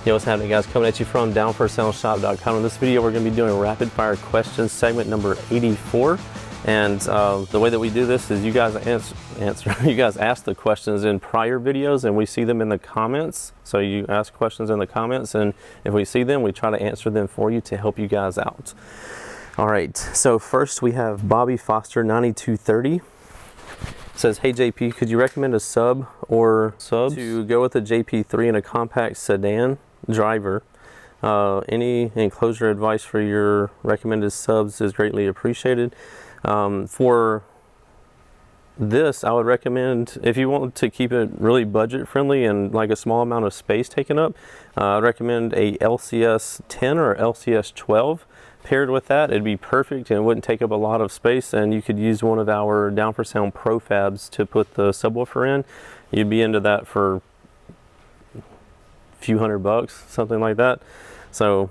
Yo, what's happening, guys? Coming at you from downforsoundshop.com. In this video, we're going to be doing rapid fire questions segment number 84. And the way that we do this is you guys you guys ask the questions in prior videos, and we see them in the comments. So you ask questions in the comments, and if we see them, we try to answer them for you to help you guys out. All right. So first, we have Bobby Foster 9230. Says, hey JP, could you recommend a sub or subs to go with a JP3 in a compact sedan driver? Any enclosure advice for your recommended subs is greatly appreciated. For this, I would recommend, if you want to keep it really budget friendly and like a small amount of space taken up, I'd recommend a LCS 10 or LCS 12. Paired with that, it'd be perfect and it wouldn't take up a lot of space, and you could use one of our Down for Sound profabs to put the subwoofer in. You'd be into that for a few $100, something like that. So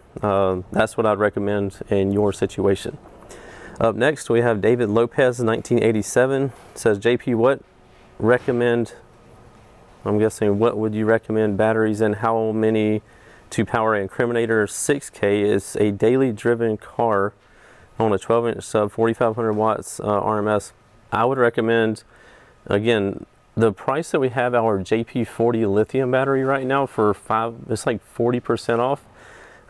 that's what I'd recommend in your situation. Up next, we have David Lopez 1987. Says, JP, I'm guessing, what would you recommend batteries and how many to power an Incriminator 6K? Is a daily driven car on a 12-inch sub, 4,500 watts RMS. I would recommend, again, the price that we have our JP40 lithium battery right now for it's like 40% off.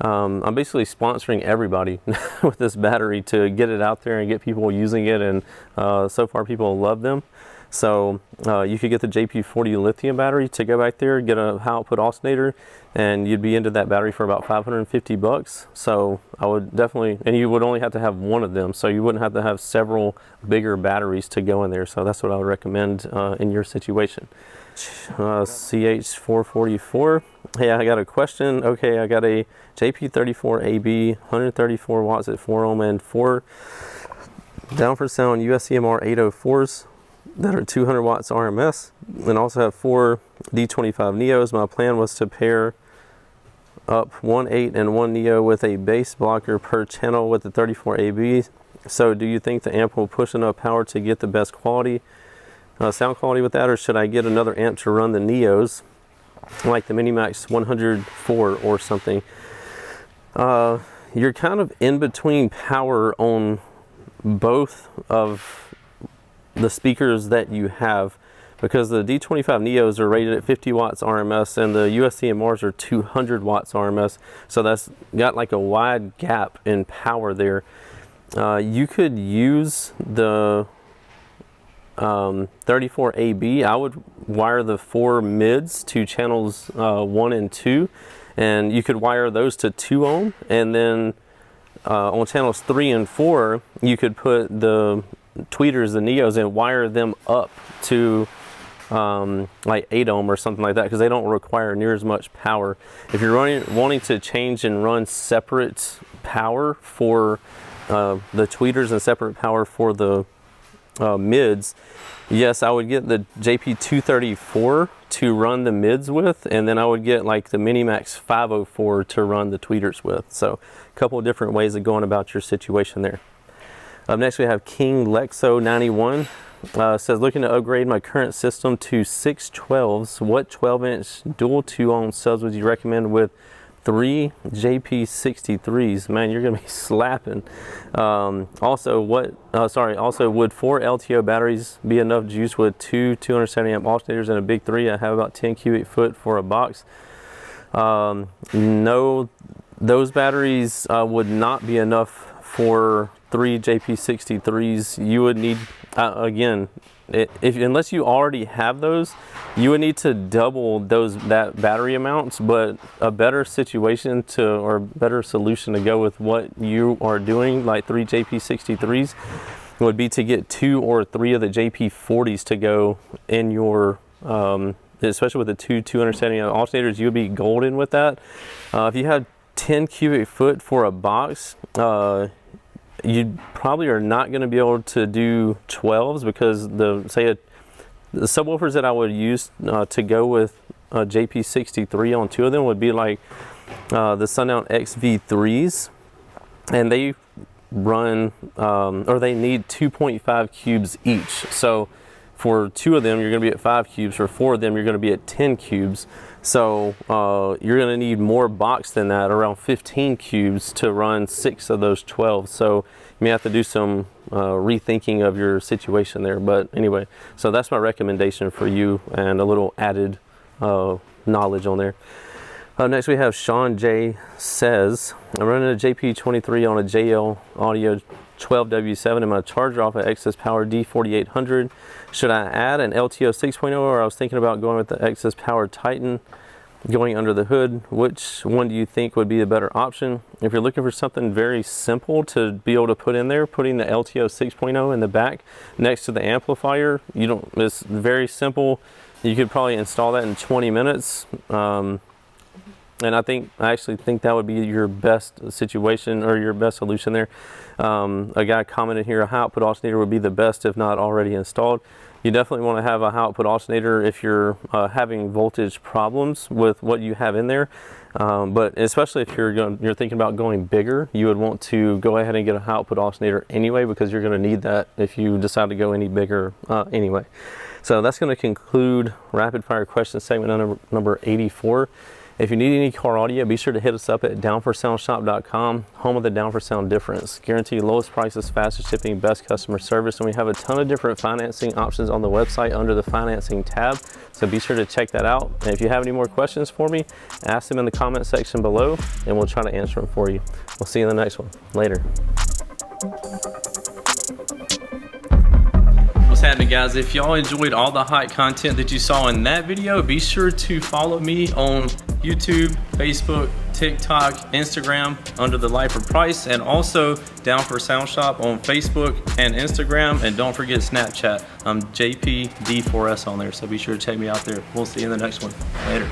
I'm basically sponsoring everybody with this battery to get it out there and get people using it, and so far people love them. So you could get the JP40 lithium battery to go back there, get a high output alternator, and you'd be into that battery for about $550. So I would definitely, and you would only have to have one of them, so you wouldn't have to have several bigger batteries to go in there. So that's what I would recommend in your situation. CH444. Hey, I got a question. Okay, I got a JP34AB, 134 watts at 4 ohm, and 4 Down for Sound USCMR 804s that are 200 watts RMS, and also have 4 D25 Neos. My plan was to pair up 1 8 and 1 Neo with a bass blocker per channel with the 34AB. So do you think the amp will push enough power to get the best quality, sound quality with that, or should I get another amp to run the Neos, like the Minimax 104 or something? You're kind of in between power on both of the speakers that you have, because the D25 Neos are rated at 50 watts RMS and the USCMRs are 200 watts RMS, so that's got like a wide gap in power there. You could use the 34AB. I would wire the 4 mids to channels 1 and 2, and you could wire those to 2 ohm, and then on channels 3 and 4 you could put the tweeters, the Neos, and wire them up to like 8 ohm or something like that, because they don't require near as much power. If you're wanting to change and run separate power for the tweeters and separate power for the mids, yes, I would get the JP234 to run the mids with, and then I would get like the Minimax 504 to run the tweeters with. So a couple of different ways of going about your situation there. Up next, we have King Lexo 91. Says, looking to upgrade my current system to 612s. What 12-inch dual 2 ohm subs would you recommend with 3 JP63s? Man, you're gonna be slapping. Also, would 4 LTO batteries be enough juice with 2 270 amp alternators and a big 3? I have about 10 cubic foot for a box. No, those batteries would not be enough for 3 JP63s. You would need, again, unless you already have those, you would need to double that battery amounts. But a better situation or better solution to go with what you are doing, like 3 JP63s, would be to get 2 or 3 of the JP40s to go in your, especially with the 2 270 alternators. You would be golden with that. If you had 10 cubic foot for a box, you probably are not going to be able to do 12s, because the subwoofers that I would use to go with JP63 on 2 of them would be like the Sundown XV3s, and they run or they need 2.5 cubes each. So for 2 of them, you're going to be at 5 cubes. For 4 of them, you're going to be at 10 cubes. So you're going to need more box than that, around 15 cubes, to run 6 of those 12. So you may have to do some rethinking of your situation there. But anyway, so that's my recommendation for you, and a little added knowledge on there. Next we have Sean J. says, I'm running a JP23 on a JL Audio 12W7 and my charger off of Excess Power D4800. Should I add an LTO 6.0, or I was thinking about going with the Excess Power Titan going under the hood? Which one do you think would be the better option? If you're looking for something very simple to be able to put in there, putting the LTO 6.0 in the back next to the amplifier, it's very simple. You could probably install that in 20 minutes. And I actually think that would be your best situation, or your best solution there. A guy commented here, a high output alternator would be the best if not already installed. You definitely want to have a high output alternator if you're having voltage problems with what you have in there. But especially if you're thinking about going bigger, you would want to go ahead and get a high output alternator anyway, because you're going to need that if you decide to go any bigger anyway. So that's going to conclude rapid fire question segment number 84. If you need any car audio, be sure to hit us up at downforsoundshop.com, home of the Down for Sound difference. Guarantee lowest prices, fastest shipping, best customer service, and we have a ton of different financing options on the website under the financing tab, so be sure to check that out. And if you have any more questions for me, ask them in the comment section below, and we'll try to answer them for you. We'll see you in the next one. Later. What's happening, guys? If y'all enjoyed all the hot content that you saw in that video, be sure to follow me on YouTube, Facebook, TikTok, Instagram under the Lifer Price, and also Down for Sound Shop on Facebook and Instagram, and don't forget Snapchat. I'm JPD4S on there, so be sure to check me out there. We'll see you in the next one. Later.